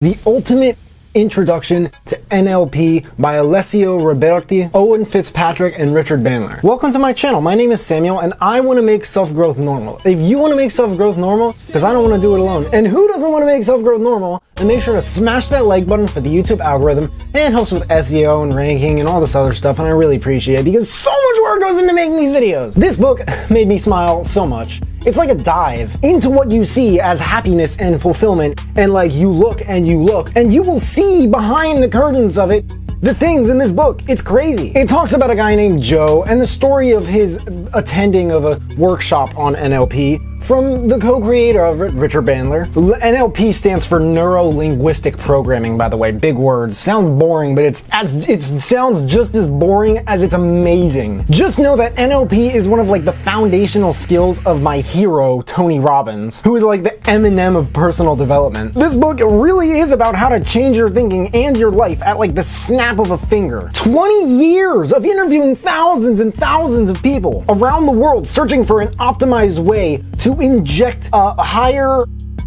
The Ultimate Introduction to NLP by Alessio Roberti, Owen Fitzpatrick, and Richard Bandler. Welcome to my channel. My name is Samuel, and I want to make self-growth normal. If you want to make self-growth normal, because I don't want to do it alone, and who doesn't want to make self-growth normal, then make sure to smash that like button for the YouTube algorithm. It helps with SEO and ranking and all this other stuff, and I really appreciate it because so much work goes into making these videos. This book made me smile so much. It's like a dive into what you see as happiness and fulfillment, and like you look and you look and you will see behind the curtains of it the things in this book. It's crazy. It talks about a guy named Joe and the story of his attending of a workshop on NLP from the co-creator of it, Richard Bandler. NLP stands for Neuro-Linguistic Programming, by the way. Big words. Sounds boring, but it sounds just as boring as it's amazing. Just know that NLP is one of like the foundational skills of my hero, Tony Robbins, who is like the Eminem of personal development. This book really is about how to change your thinking and your life at like the snap of a finger. 20 years of interviewing thousands and thousands of people around the world searching for an optimized way to inject a higher,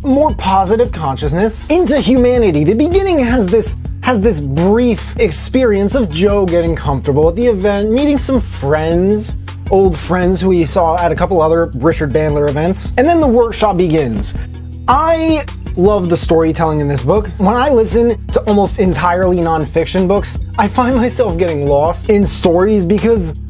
more positive consciousness into humanity. The beginning has this brief experience of Joe getting comfortable at the event, meeting some friends, old friends who he saw at a couple other Richard Bandler events, and then the workshop begins. I love the storytelling in this book. When I listen to almost entirely nonfiction books, I find myself getting lost in stories because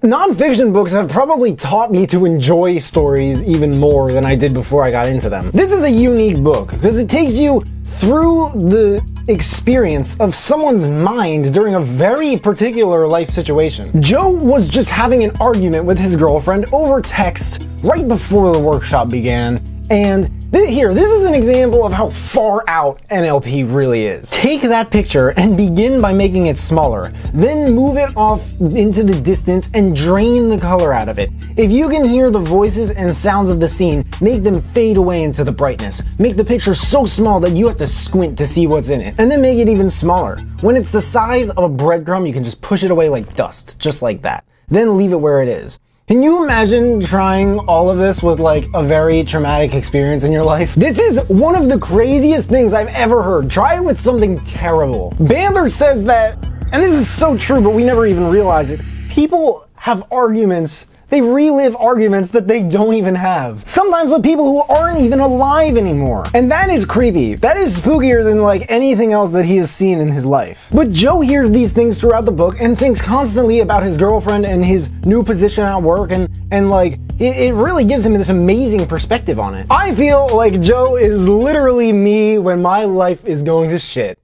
nonfiction books have probably taught me to enjoy stories even more than I did before I got into them. This is a unique book because it takes you through the experience of someone's mind during a very particular life situation. Joe was just having an argument with his girlfriend over text right before the workshop began, and this is an example of how far out NLP really is. Take that picture and begin by making it smaller. Then move it off into the distance and drain the color out of it. If you can hear the voices and sounds of the scene, make them fade away into the brightness. Make the picture so small that you have to squint to see what's in it. And then make it even smaller. When it's the size of a breadcrumb, you can just push it away like dust, just like that. Then leave it where it is. Can you imagine trying all of this with like a very traumatic experience in your life? This is one of the craziest things I've ever heard. Try it with something terrible. Bandler says that, and this is so true, but we never even realize it, people have arguments. They relive arguments that they don't even have. Sometimes with people who aren't even alive anymore. And that is creepy. That is spookier than like anything else that he has seen in his life. But Joe hears these things throughout the book and thinks constantly about his girlfriend and his new position at work, and like it really gives him this amazing perspective on it. I feel like Joe is literally me when my life is going to shit.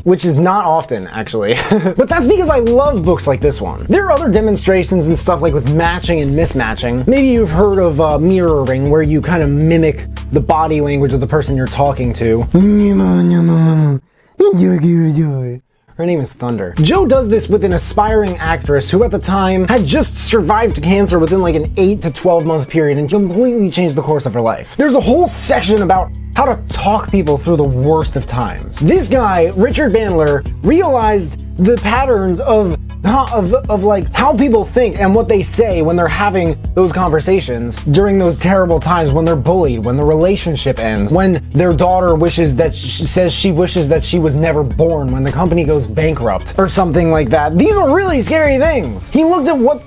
Which is not often, actually. But that's because I love books like this one. There are other demonstrations and stuff like with matching and mismatching. Maybe you've heard of mirroring, where you kind of mimic the body language of the person you're talking to. Her name is Thunder. Joe does this with an aspiring actress who at the time had just survived cancer within like an 8 to 12 month period and completely changed the course of her life. There's a whole section about how to talk people through the worst of times. This guy, Richard Bandler, realized the patterns of like how people think and what they say when they're having those conversations during those terrible times when they're bullied, when the relationship ends, when their daughter says she wishes that she was never born, when the company goes bankrupt or something like that. These are really scary things. He looked at what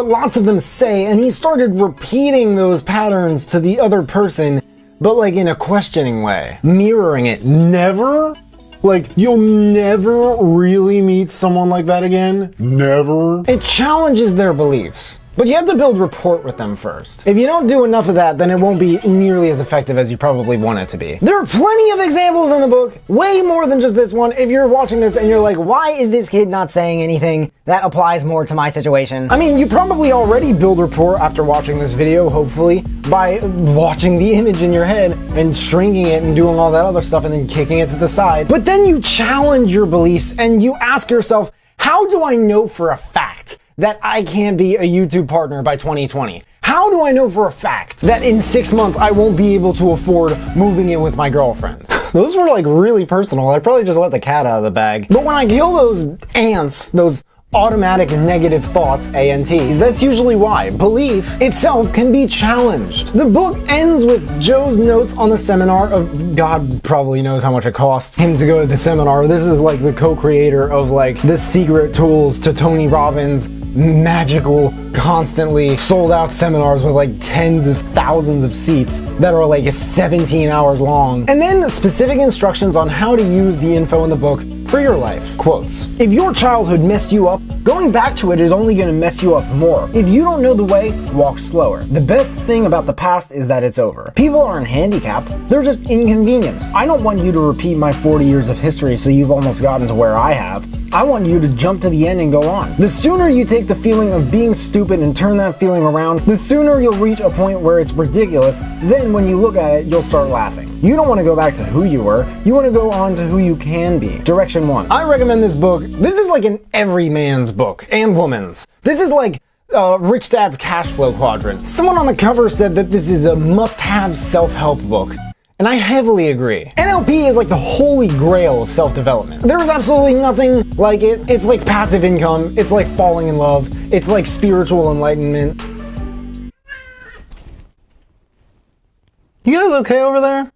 lots of them say, and he started repeating those patterns to the other person, but like in a questioning way, mirroring it. Never? Like, you'll never really meet someone like that again? Never? It challenges their beliefs. But you have to build rapport with them first. If you don't do enough of that, then it won't be nearly as effective as you probably want it to be. There are plenty of examples in the book, way more than just this one. If you're watching this and you're like, why is this kid not saying anything that applies more to my situation? I mean, you probably already build rapport after watching this video, hopefully, by watching the image in your head and shrinking it and doing all that other stuff and then kicking it to the side. But then you challenge your beliefs and you ask yourself, how do I know for a fact that I can be a YouTube partner by 2020? How do I know for a fact that in 6 months I won't be able to afford moving in with my girlfriend? Those were like really personal. I probably just let the cat out of the bag. But when I kill those ants, those automatic negative thoughts, ANTs. That's usually why belief itself can be challenged. The book ends with Joe's notes on the seminar of, God probably knows how much it costs him to go to the seminar. This is like the co-creator of like the secret tools to Tony Robbins' magical, constantly sold out seminars with like tens of thousands of seats that are like 17 hours long. And then specific instructions on how to use the info in the book for your life. Quotes: if your childhood messed you up, going back to it is only going to mess you up more. If you don't know the way, walk slower. The best thing about the past is that it's over. People aren't handicapped, they're just inconvenienced. I don't want you to repeat my 40 years of history so you've almost gotten to where I have. I want you to jump to the end and go on. The sooner you take the feeling of being stupid and turn that feeling around, the sooner you'll reach a point where it's ridiculous. Then when you look at it, you'll start laughing. You don't want to go back to who you were, you want to go on to who you can be. Direction 1. I recommend this book. This is like an every man's book, and woman's. This is like Rich Dad's Cash Flow Quadrant. Someone on the cover said that this is a must-have self-help book. And I heavily agree. NLP is like the holy grail of self-development. There's absolutely nothing like it. It's like passive income. It's like falling in love. It's like spiritual enlightenment. You guys okay over there?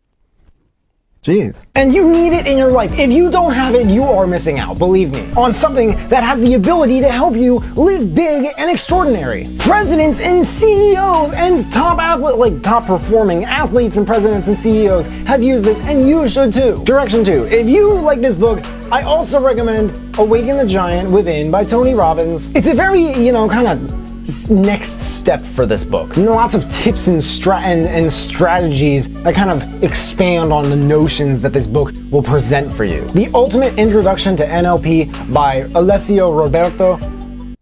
Jeez. And you need it in your life. If you don't have it, you are missing out, believe me, on something that has the ability to help you live big and extraordinary. Presidents and CEOs and top performing athletes and presidents and CEOs have used this, and you should too. Direction 2. If you like this book, I also recommend Awaken the Giant Within by Tony Robbins. It's a very, kind of next step for this book. Lots of tips and strategies that kind of expand on the notions that this book will present for you. The Ultimate Introduction to NLP by Alessio Roberti.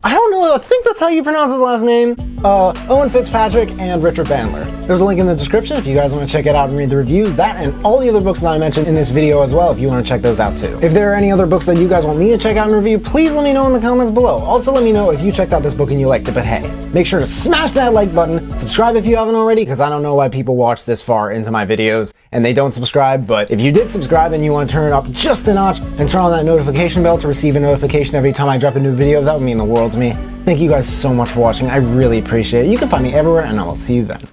I don't know, I think that's how you pronounce his last name. Owen Fitzpatrick and Richard Bandler. There's a link in the description if you guys want to check it out and read the reviews. That and all the other books that I mentioned in this video as well, if you want to check those out too. If there are any other books that you guys want me to check out and review, please let me know in the comments below. Also let me know if you checked out this book and you liked it, but hey, make sure to smash that like button, subscribe if you haven't already, because I don't know why people watch this far into my videos and they don't subscribe, but if you did subscribe and you want to turn it up just a notch and turn on that notification bell to receive a notification every time I drop a new video, that would mean the world to me. Thank you guys so much for watching. I really appreciate it. You can find me everywhere, and I will see you then.